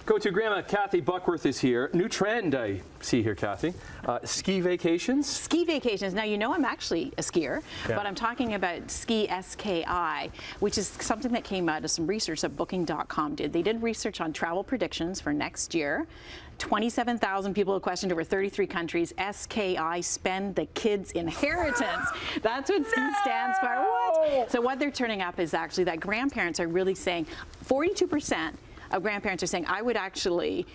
Go To Grandma Kathy Buckworth is here. New trend I see here, Kathy. Ski vacations. Ski vacations. Now, you know I'm actually a skier, but I'm talking about Ski SKI, which is something that came out of some research that Booking.com did. They did research on travel predictions for next year. 27,000 people have questioned over 33 countries. SKI, spend the kids' inheritance. That's what ski stands for. What? So what they're turning up is actually that grandparents are really saying 42% of grandparents are saying, I would actually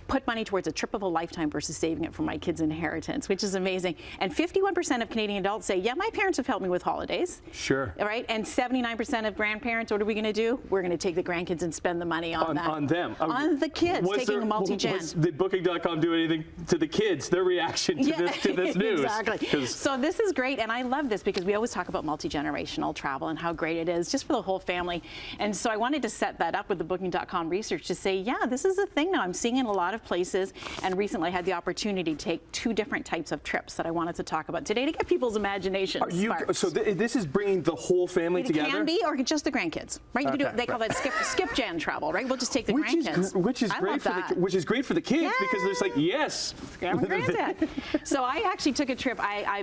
put money towards a trip of a lifetime versus saving it for my kids' inheritance, which is amazing. And 51% of Canadian adults say, yeah, my parents have helped me with holidays. Sure. Right? And 79% of grandparents, what are we going to do? We're going to take the grandkids and spend the money on that. On them. On the kids, taking a multi-gen. Did Booking.com do anything to the kids, their reaction to, this news? Exactly. So this is great, and I love this because we always talk about multi-generational travel and how great it is just for the whole family. And so I wanted to set that up with the Booking.com research to say, yeah, this is a thing now. I'm seeing in a lot of places, and recently I had the opportunity to take 2 different types of trips that I wanted to talk about today to get people's imagination sparked. So this is bringing the whole family together? It can be, or just the grandkids, right? You can do it, they call that skip gen travel, right? We'll just take the grandkids. Which is great for the kids because there's like, yes. Granddad. So I actually took a trip.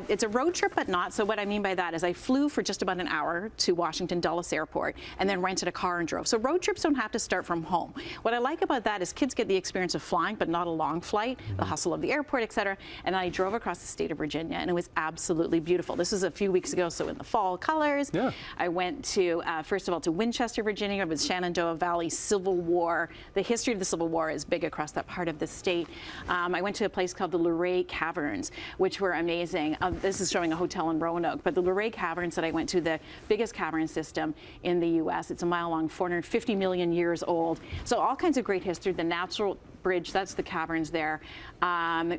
It's a road trip, but not. So what I mean by that is I flew for just about an hour to Washington Dulles Airport and then rented a car and drove. So road trips don't have to start from home. What I like about that is kids get the experience of flying, but not a long flight, the hustle of the airport, etc. And I drove across the state of Virginia, and it was absolutely beautiful. This was a few weeks ago, so in the fall colors. Yeah. I went to, first of all, to Winchester, Virginia, with Shenandoah Valley Civil War. The history of the Civil War is big across that part of the state. I went to a place called the Luray Caverns, which were amazing. This is showing a hotel in Roanoke, but the Luray Caverns that I went to, the biggest cavern system in the U.S. It's a mile long, 450 million years old. So all kinds of great history. The natural bridge, that's the caverns there.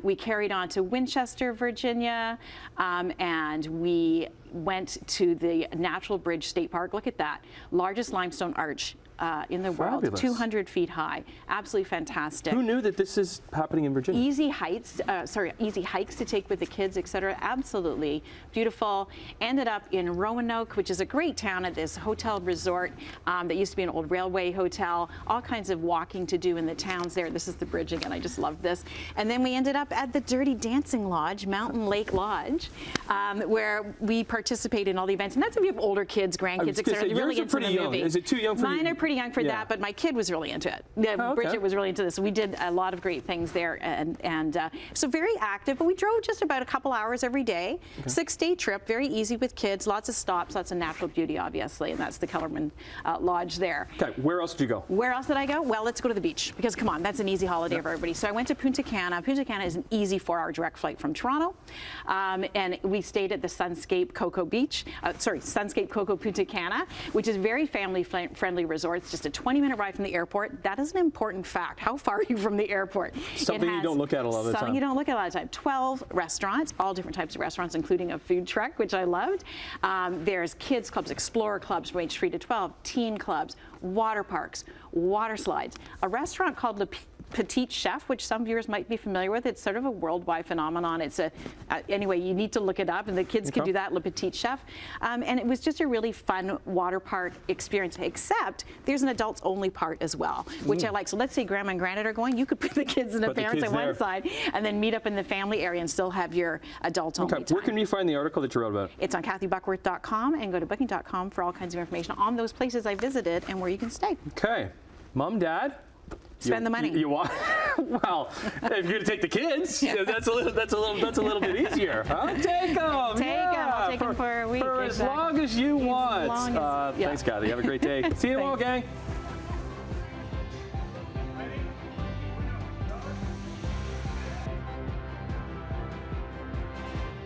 We carried on to Winchester, Virginia, and we went to the Natural Bridge State Park. Look at that. Largest limestone arch in the world, 200 feet high. Absolutely fantastic. Who knew that this is happening in Virginia? Easy hikes to take with the kids, etc. Absolutely beautiful. Ended up in Roanoke, which is a great town at this hotel resort that used to be an old railway hotel. All kinds of walking to do in the towns there. This is the bridge again. I just love this. And then we ended up at the Dirty Dancing Lodge, Mountain Lake Lodge, where we participated in all the events. And that's if you have older kids, grandkids, etc. They're really into the movie. Is it too young for you? Mine are pretty young for that, but my kid was really into it. Yeah, Bridget was really into this. We did a lot of great things there, and so very active. But we drove just about a couple hours every day. 6-day trip, very easy with kids. Lots of stops, lots of natural beauty, obviously, and that's the Kellerman Lodge there. Okay, where else did you go? Where else did I go? Well, let's go to the beach because come on, that's an easy holiday for everybody. So I went to Punta Cana. Punta Cana is an easy 4-hour direct flight from Toronto, and we stayed at the Sunscape Cocoa Punta Cana, which is very family-friendly resort. It's just a 20-minute ride from the airport. That is an important fact. How far are you from the airport? Something you don't look at a lot of the time. Something you don't look at a lot of the time. 12 restaurants, all different types of restaurants, including a food truck, which I loved. There's kids clubs, explorer clubs from age 3 to 12, teen clubs, water parks, water slides. A restaurant called Le Petit Chef, which some viewers might be familiar with. It's sort of a worldwide phenomenon. It's anyway, you need to look it up, and the kids can do that, Le Petit Chef. And it was just a really fun water park experience, except there's an adults only part as well, which I like. So let's say grandma and granddad are going, you could put the kids and the parents on one side and then meet up in the family area and still have your adult only time. Where can we find the article that you wrote about? It's on kathybuckworth.com, and go to booking.com for all kinds of information on those places I visited and where you can stay. Okay. Mom, Dad? Spend the money. You want? Well, if you're going to take the kids, that's a little bit easier, huh? Take them. Take them. I'll take them for a week. For as long as you want. Thanks, Kathy. Have a great day. See you tomorrow, gang.